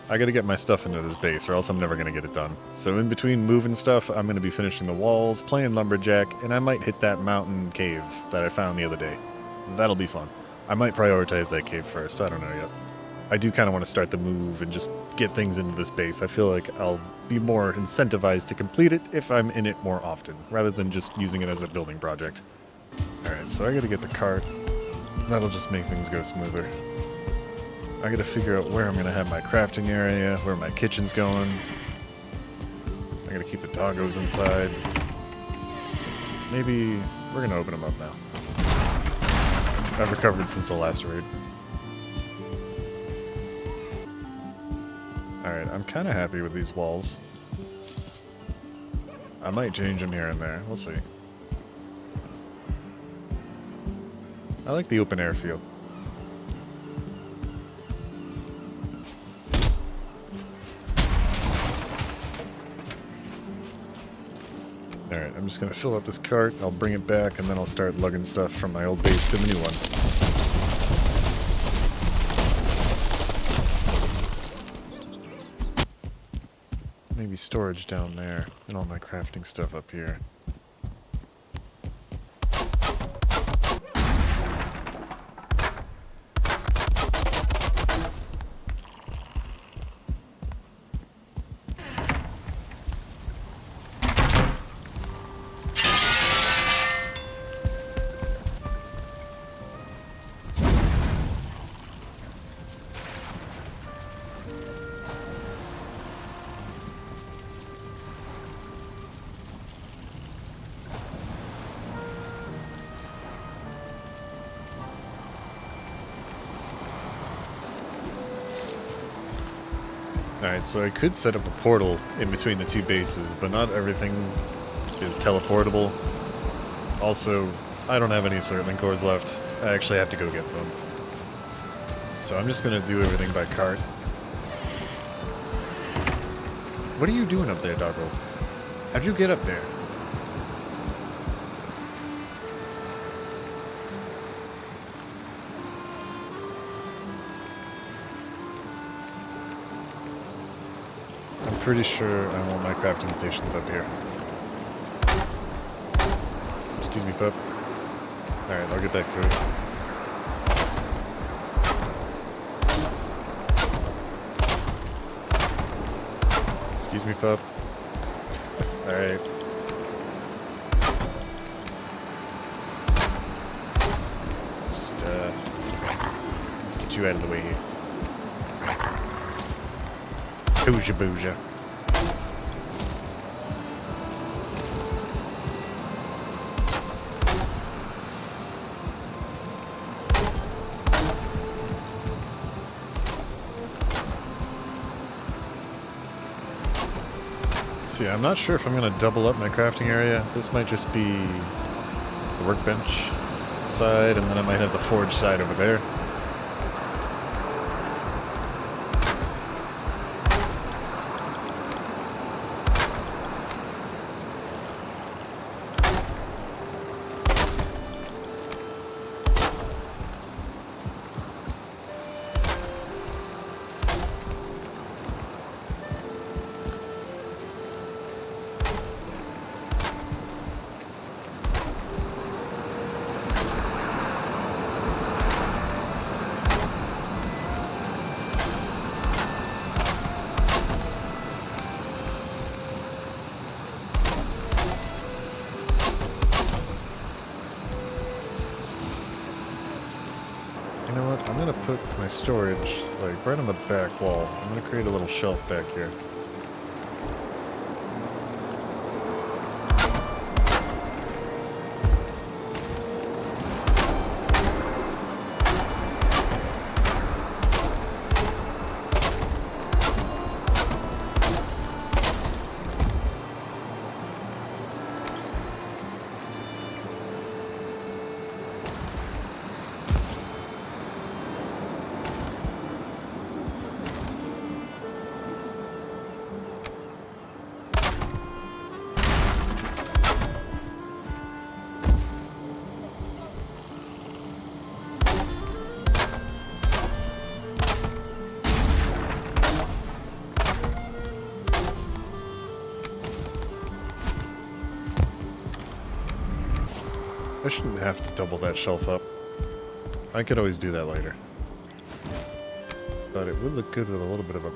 I gotta get my stuff into this base or else I'm never gonna get it done. So in between moving stuff, I'm gonna be finishing the walls, playing Lumberjack, and I might hit that mountain cave that I found the other day. That'll be fun. I might prioritize that cave first, I don't know yet. I do kind of want to start the move and just get things into this base. I feel like I'll be more incentivized to complete it if I'm in it more often, rather than just using it as a building project. Alright, so I gotta get the cart. That'll just make things go smoother. I gotta figure out where I'm gonna have my crafting area, where my kitchen's going. I gotta keep the doggos inside. Maybe we're gonna open them up now. I've recovered since the last raid. Alright, I'm kind of happy with these walls. I might change them here and there. We'll see. I like the open air feel. Alright, I'm just going to fill up this cart, I'll bring it back, and then I'll start lugging stuff from my old base to the new one. Maybe storage down there, and all my crafting stuff up here. Alright, so I could set up a portal in between the two bases, but not everything is teleportable. Also, I don't have any circling cores left. I actually have to go get some. So I'm just gonna do everything by cart. What are you doing up there, Doggo? How'd you get up there? Pretty sure I want my crafting stations up here. Excuse me, pup. Alright, I'll get back to it. Excuse me, pup. Alright. Just, let's get you out of the way here. Booja booja. See, I'm not sure if I'm going to double up my crafting area. This might just be the workbench side, and then I might have the forge side over there. You know what? I'm gonna put my storage, like, right on the back wall. I'm gonna create a little shelf back here. I shouldn't have to double that shelf up. I could always do that later. But it would look good with a little bit of a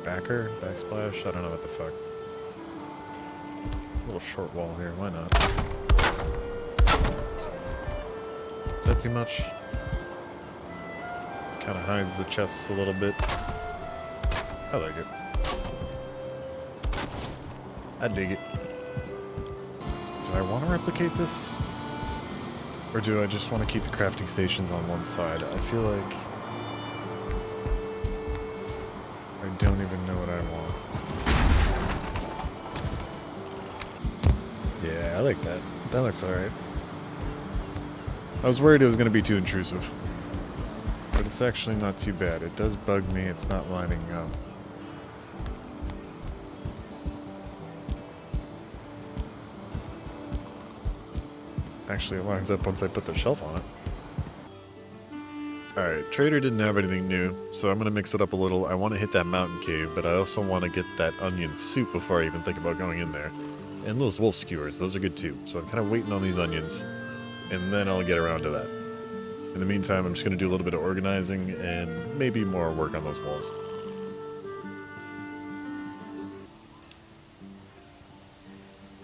backsplash? I don't know what the fuck. A little short wall here, why not? Is that too much? Kind of hides the chests a little bit. I like it. I dig it. Do I want to replicate this? Or do I just want to keep the crafting stations on one side? I feel like I don't even know what I want. Yeah, I like that. That looks alright. I was worried it was going to be too intrusive. But it's actually not too bad. It does bug me, it's not lining up. Actually, it lines up once I put the shelf on it. Alright, Trader didn't have anything new, so I'm going to mix it up a little. I want to hit that mountain cave, but I also want to get that onion soup before I even think about going in there. And those wolf skewers, those are good too. So I'm kind of waiting on these onions, and then I'll get around to that. In the meantime, I'm just going to do a little bit of organizing and maybe more work on those walls.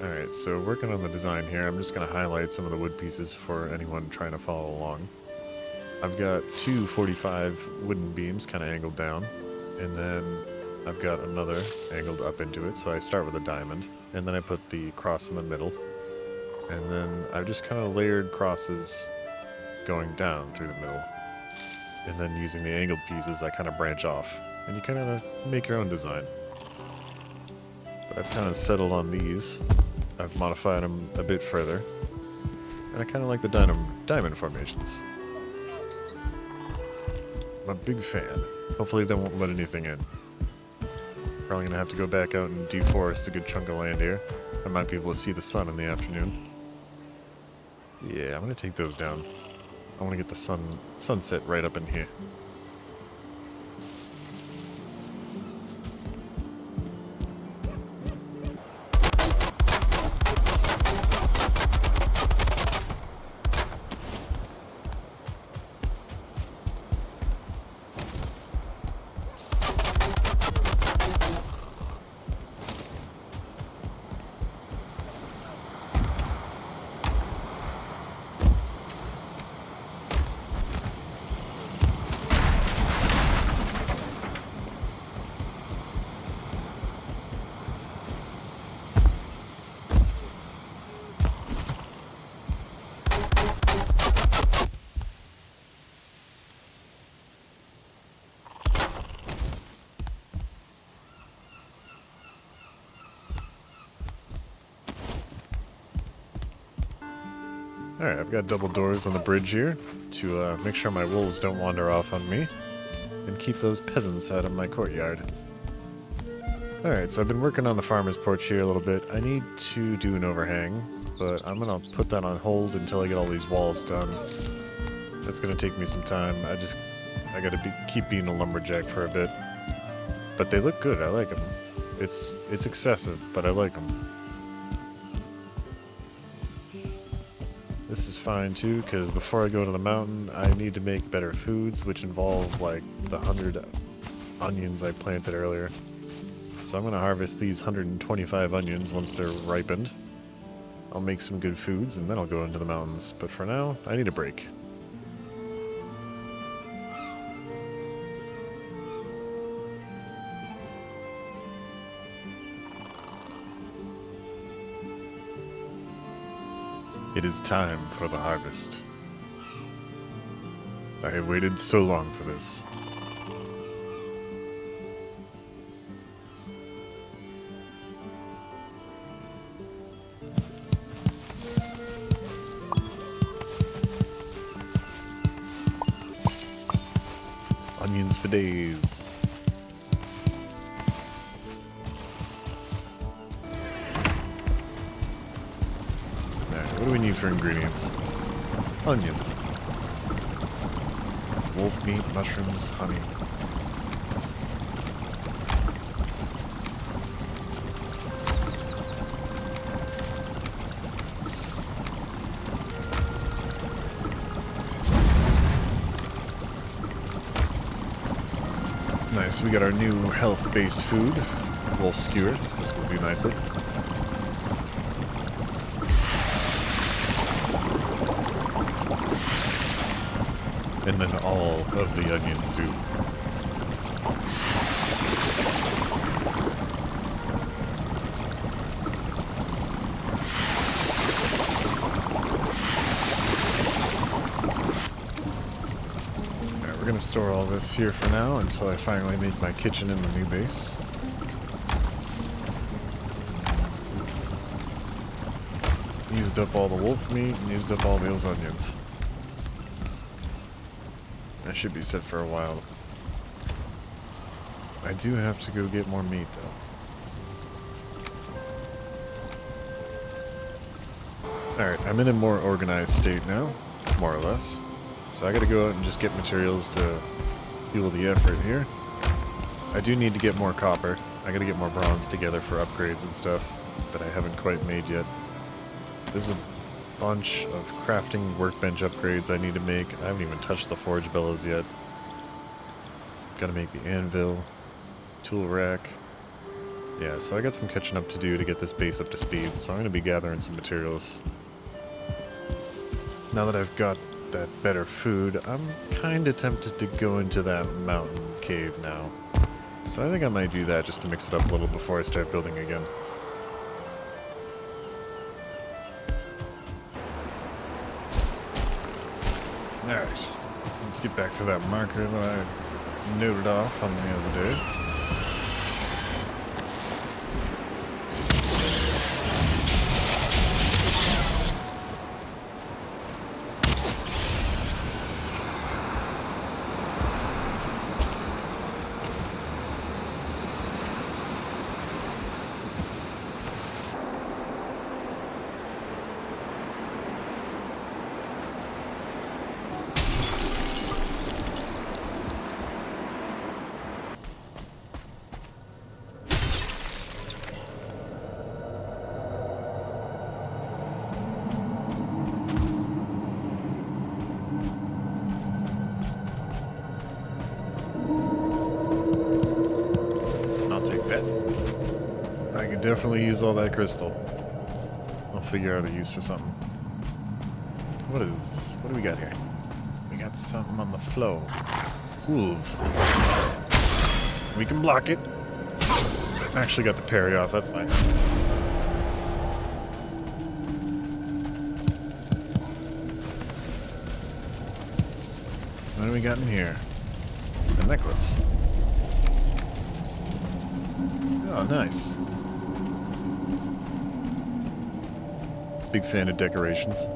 Alright, so working on the design here, I'm just going to highlight some of the wood pieces for anyone trying to follow along. I've got two 45 wooden beams kind of angled down, and then I've got another angled up into it, so I start with a diamond, and then I put the cross in the middle, and then I've just kind of layered crosses going down through the middle, and then using the angled pieces I kind of branch off, and you kind of make your own design. But I've kind of settled on these. I've modified them a bit further, and I kind of like the diamond formations. I'm a big fan. Hopefully they won't let anything in. Probably gonna have to go back out and deforest a good chunk of land here. I might be able to see the sun in the afternoon. Yeah, I'm gonna take those down. I want to get the sunset right up in here. Alright, I've got double doors on the bridge here to make sure my wolves don't wander off on me and keep those peasants out of my courtyard. Alright, so I've been working on the farmer's porch here a little bit. I need to do an overhang, but I'm going to put that on hold until I get all these walls done. That's going to take me some time. I got to keep being a lumberjack for a bit. But they look good, I like them. It's excessive, but I like them. This is fine too, because before I go to the mountain, I need to make better foods, which involve like the 100 onions I planted earlier. So I'm going to harvest these 125 onions once they're ripened. I'll make some good foods, and then I'll go into the mountains. But for now, I need a break. It is time for the harvest. I have waited so long for this. Onions for days. What do we need for ingredients? Onions. Wolf meat, mushrooms, honey. Nice, we got our new health-based food. Wolf skewer. This will do nicely. And then all of the onion soup. Alright, we're gonna store all this here for now until I finally make my kitchen in the new base. Used up all the wolf meat and used up all those onions. I should be set for a while. I do have to go get more meat, though. Alright, I'm in a more organized state now, more or less. So I gotta go out and just get materials to fuel the effort here. I do need to get more copper. I gotta get more bronze together for upgrades and stuff that I haven't quite made yet. There's a bunch of crafting workbench upgrades I need to make. I haven't even touched the forge bellows yet. Gotta make the anvil, tool rack. Yeah, so I got some catching up to do to get this base up to speed, so I'm gonna be gathering some materials. Now that I've got that better food, I'm kinda tempted to go into that mountain cave now. So I think I might do that just to mix it up a little before I start building again. Alright, let's get back to that marker that I noted off on the other day. I could definitely use all that crystal. I'll figure out a use for something. What do we got here? We got something on the flow. Wolf. We can block it. Actually got the parry off, that's nice. What do we got in here? A necklace. Oh, nice. Big fan of decorations.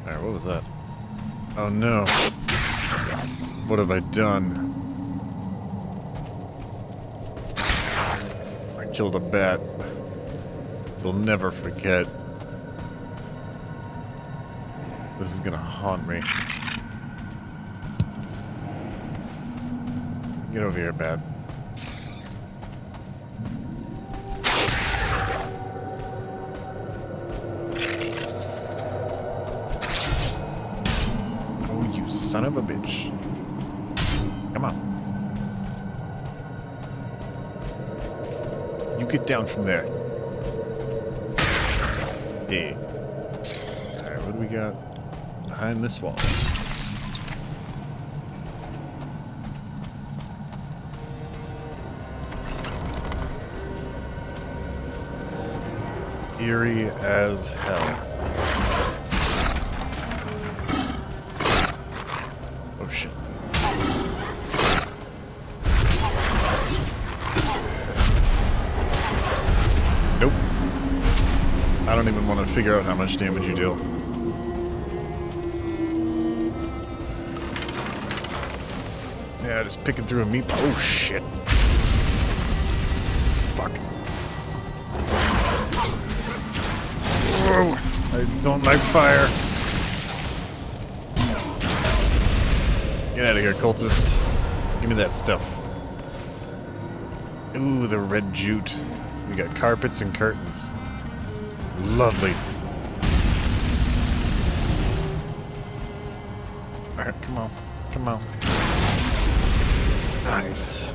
Alright, what was that? Oh no. What have I done? I killed a bat. They'll never forget. This is gonna haunt me. Get over here, bat. Oh, you son of a bitch. Come on. You get down from there. Hey. Alright, what do we got behind this wall? Eerie as hell. Oh shit. Nope. I don't even want to figure out how much damage you deal. Yeah, just picking through a meat. Oh shit. Fuck. Whoa. I don't like fire. Get out of here, cultist. Give me that stuff. Ooh, the red jute. We got carpets and curtains. Lovely. Come on. Come on. Nice.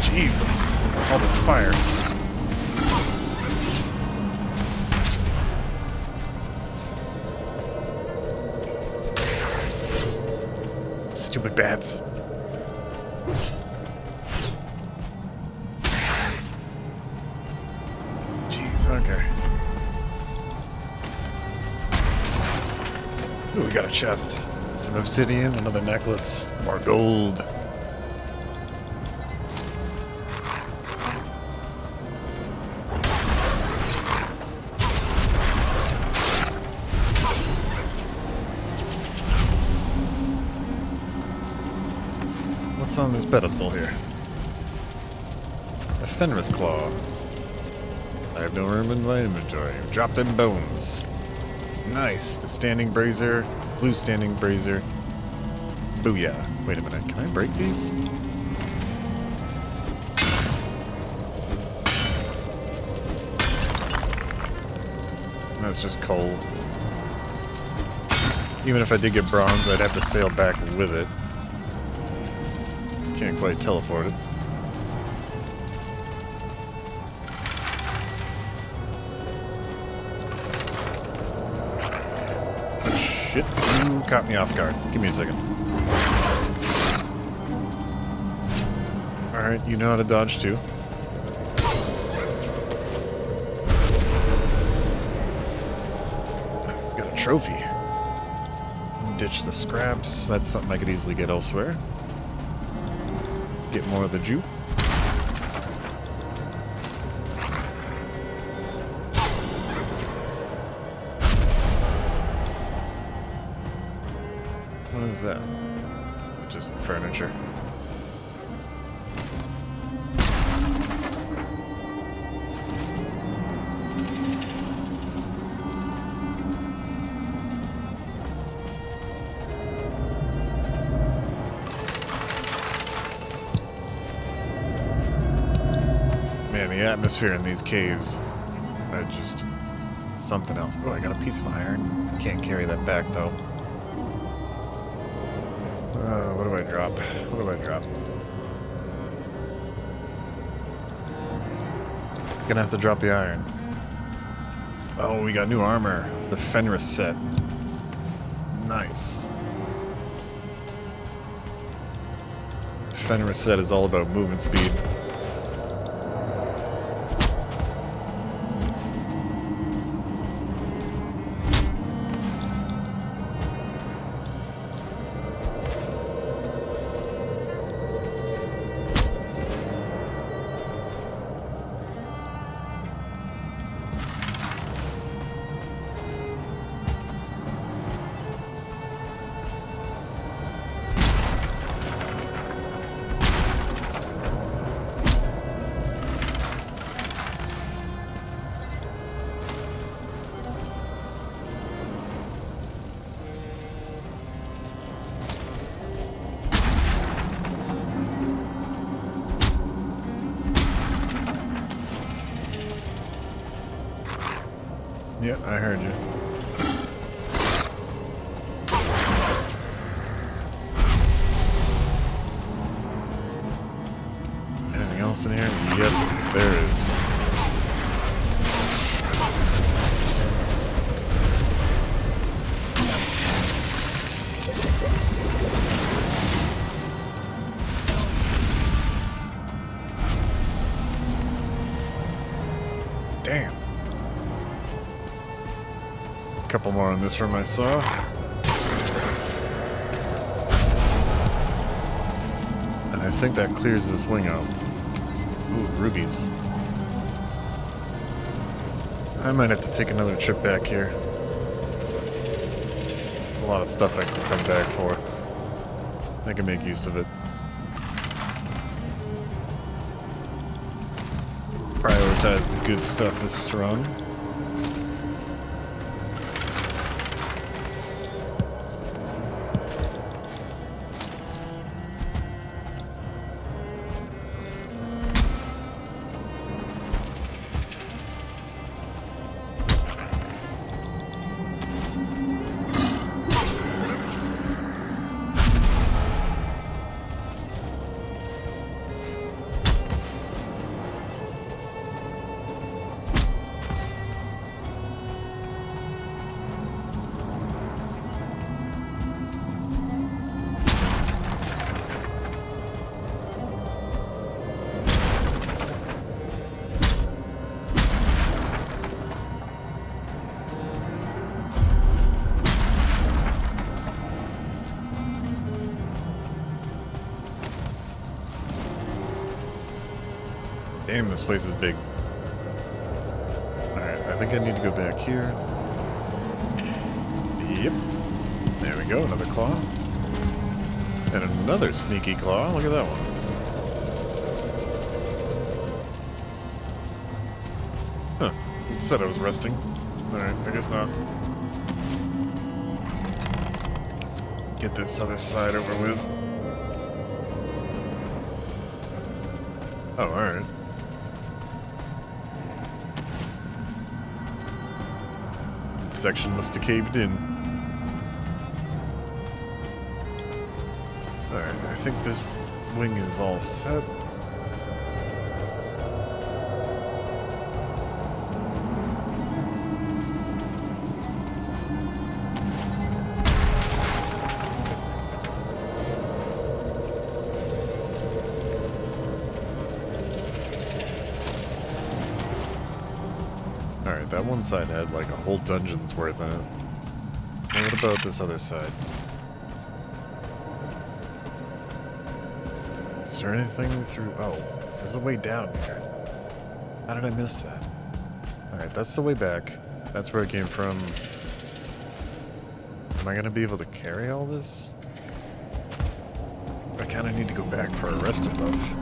Jesus. All this fire. Stupid bats. Jeez, okay. Ooh, we got a chest. Some obsidian, another necklace, more gold. What's on this pedestal here? A Fenris claw. I have no room in my inventory. Drop them bones. Nice. The standing brazier. Blue standing brazier. Booyah. Wait a minute. Can I break these? That's just coal. Even if I did get bronze, I'd have to sail back with it. Can't quite teleport it. Oh, shit, you caught me off guard. Give me a second. Alright, you know how to dodge too. Got a trophy. Ditch the scraps. That's something I could easily get elsewhere. Get more of the Jew. What is that? Just furniture. Man, the atmosphere in these caves, just something else. Oh, I got a piece of iron. Can't carry that back though. What do I drop? What do I drop? Gonna have to drop the iron. Oh, we got new armor. The Fenris set. Nice. Fenris set is all about movement speed. Yeah, I heard you. Anything else in here? Yes, there is. Damn. Couple more on this room I saw. And I think that clears this wing out. Ooh, rubies. I might have to take another trip back here. There's a lot of stuff I can come back for. I can make use of it. Prioritize the good stuff this run. Damn, this place is big. Alright, I think I need to go back here. Yep. There we go, another claw. And another sneaky claw. Look at that one. Huh. It said I was resting. Alright, I guess not. Let's get this other side over with. Oh, alright. This section must have caved in. Alright, I think this wing is all set. Alright, that one side had like a whole dungeon's worth in it. And what about this other side? Is there anything through... Oh, there's a way down here. How did I miss that? Alright, that's the way back. That's where it came from. Am I gonna be able to carry all this? I kinda need to go back for a rest buff.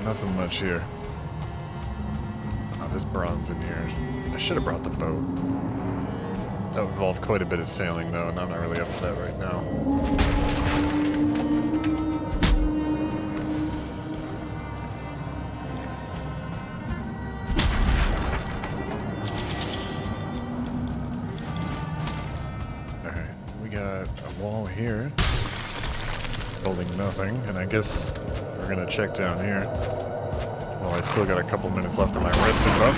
Nothing much here. Oh, there's bronze in here. I should have brought the boat. That would involve quite a bit of sailing, though, and I'm not really up for that right now. Alright, we got a wall here. Holding nothing, and I guess we're gonna check down here. Well, I still got a couple minutes left of my resting buff.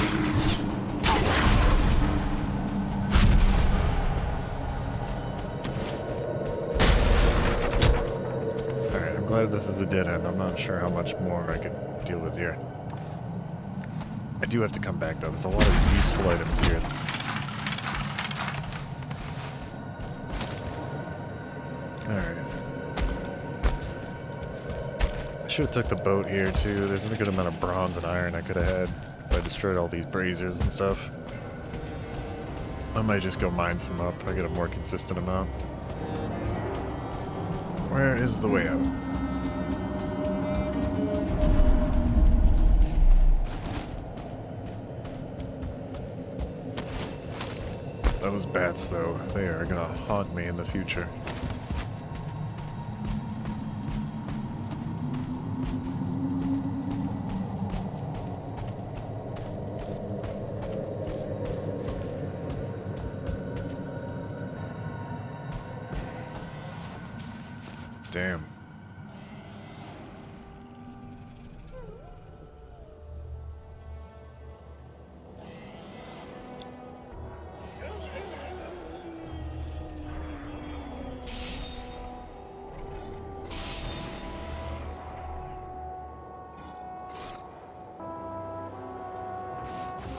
Alright, I'm glad this is a dead end. I'm not sure how much more I could deal with here. I do have to come back, though. There's a lot of useful items here. Alright. I should have took the boat here too. There's a good amount of bronze and iron I could have had if I destroyed all these braziers and stuff. I might just go mine some up. I get a more consistent amount. Where is the way out? Those bats, though, they are gonna haunt me in the future. Damn.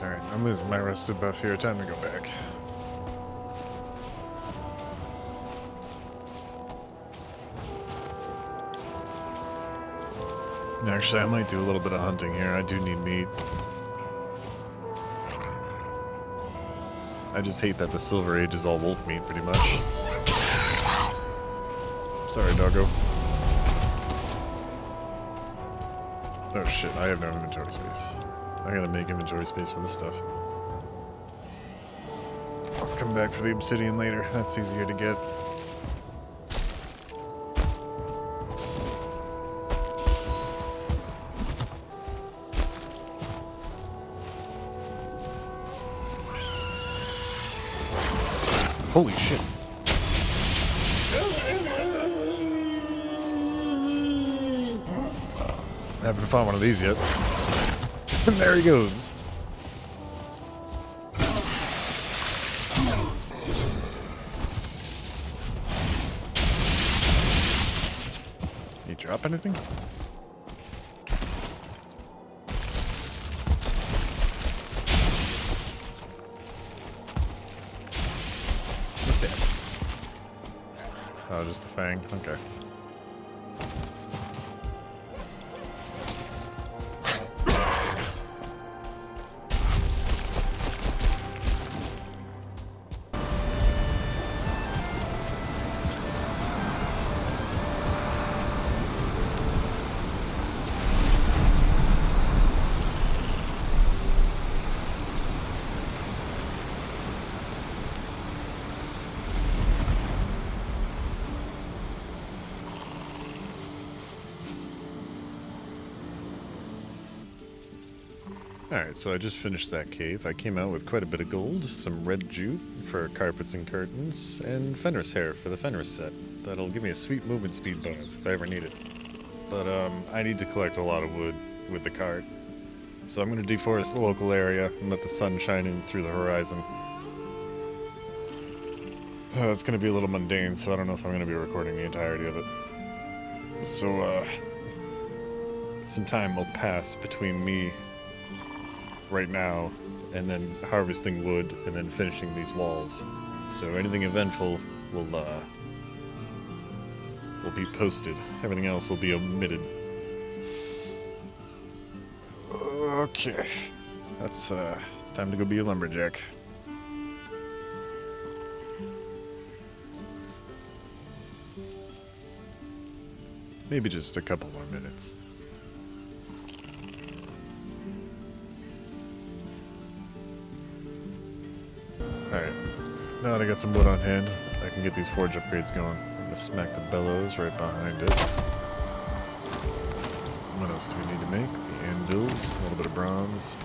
Alright, I'm losing my rested buff here. Time to go back. Actually, I might do a little bit of hunting here. I do need meat. I just hate that the Silver Age is all wolf meat, pretty much. Sorry, doggo. Oh shit, I have no inventory space. I gotta make inventory space for this stuff. I'll come back for the obsidian later. That's easier to get. Holy shit. I haven't found one of these yet. And there he goes. You drop anything? Oh, just a fang? Okay. Alright, so I just finished that cave. I came out with quite a bit of gold, some red jute for carpets and curtains, and Fenris hair for the Fenris set. That'll give me a sweet movement speed bonus if I ever need it. But I need to collect a lot of wood with the cart. So I'm going to deforest the local area and let the sun shine in through the horizon. It's going to be a little mundane, so I don't know if I'm going to be recording the entirety of it. So, some time will pass between me right now and then harvesting wood and then finishing these walls. So anything eventful will be posted. Everything else will be omitted. Okay. It's time to go be a lumberjack. Maybe just a couple more minutes. Alright, now that I got some wood on hand, I can get these forge upgrades going. I'm gonna smack the bellows right behind it. What else do we need to make? The anvils, a little bit of bronze.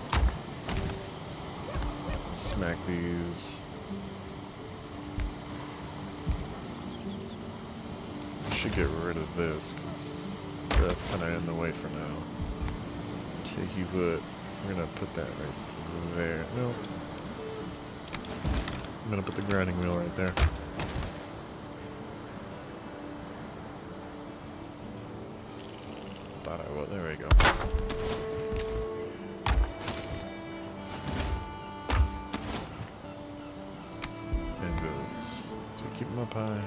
Smack these. I should get rid of this, because that's kind of in the way for now. Okay, wood. We're gonna put that right there. No. I'm gonna put the grinding wheel right there. Thought I would. There we go. Anvils. Do we keep them up high?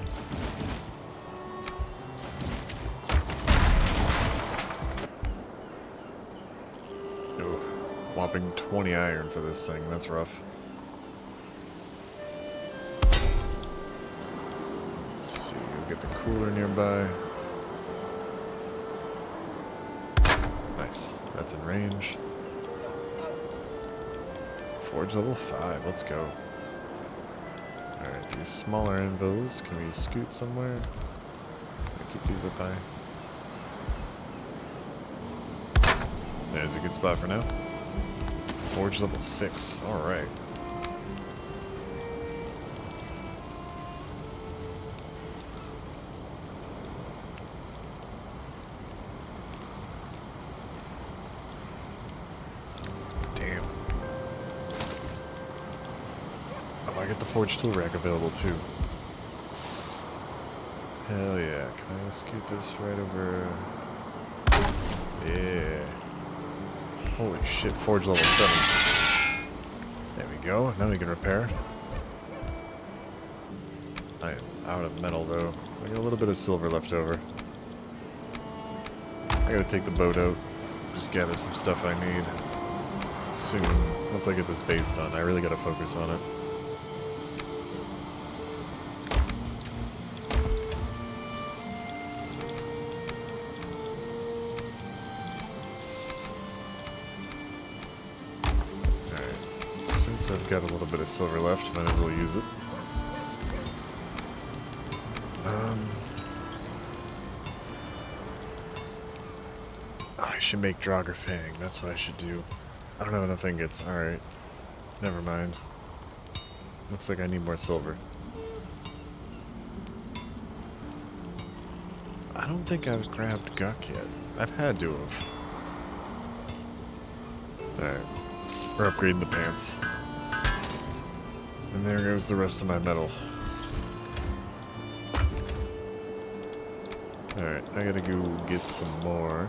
Oh, whopping 20 iron for this thing. That's rough. Get the cooler nearby. Nice. That's in range. Forge level 5. Let's go. Alright, these smaller anvils. Can we scoot somewhere? Keep these up high. There's a good spot for now. Forge level 6. Alright. Forge tool rack available too. Hell yeah. Can I scoot this right over? Yeah. Holy shit, forge level 7. There we go. Now we can repair. I am out of metal though. I got a little bit of silver left over. I gotta take the boat out. Just gather some stuff I need. Soon. Once I get this base done, I really gotta focus on it. I've got a little bit of silver left, might as well use it. I should make Draugr Fang, that's what I should do. I don't have enough ingots, alright. Never mind. Looks like I need more silver. I don't think I've grabbed Guck yet. I've had to have. Alright. We're upgrading the pants. And there goes the rest of my metal. Alright, I gotta go get some more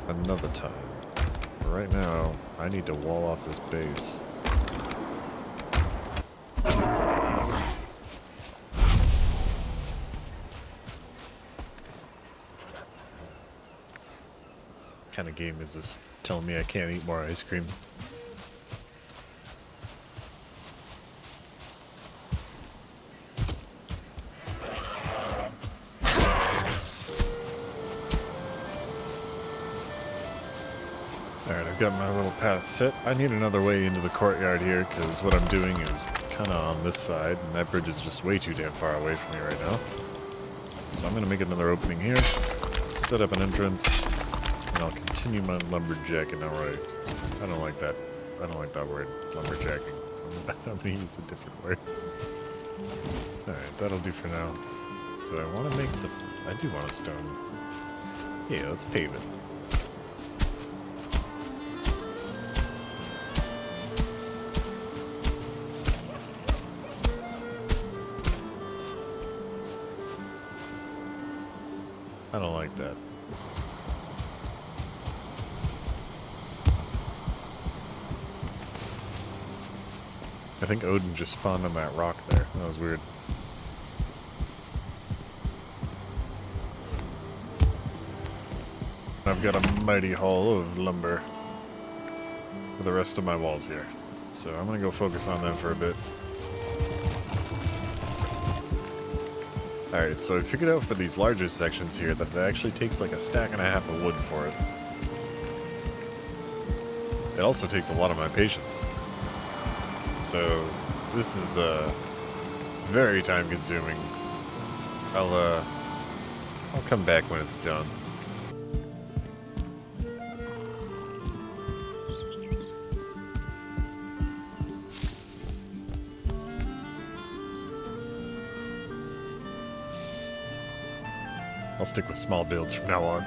another time. But right now, I need to wall off this base. kind of game is this telling me I can't eat more ice cream? Alright, I've got my little path set. I need another way into the courtyard here, because what I'm doing is kind of on this side, and that bridge is just way too damn far away from me right now. So I'm going to make another opening here, set up an entrance, and I'll continue my lumberjacking. Alright, I don't like that. I don't like that word, lumberjacking. I'm going to use a different word. Alright, that'll do for now. Do I want to make the... I do want a stone. Yeah, let's pave it. I don't like that. I think Odin just spawned on that rock there. That was weird. I've got a mighty haul of lumber for the rest of my walls here. So I'm gonna go focus on them for a bit. Alright, so I figured out for these larger sections here that it actually takes like a stack and a half of wood for it. It also takes a lot of my patience. So this is very time consuming. I'll come back when it's done. I'll stick with small builds from now on.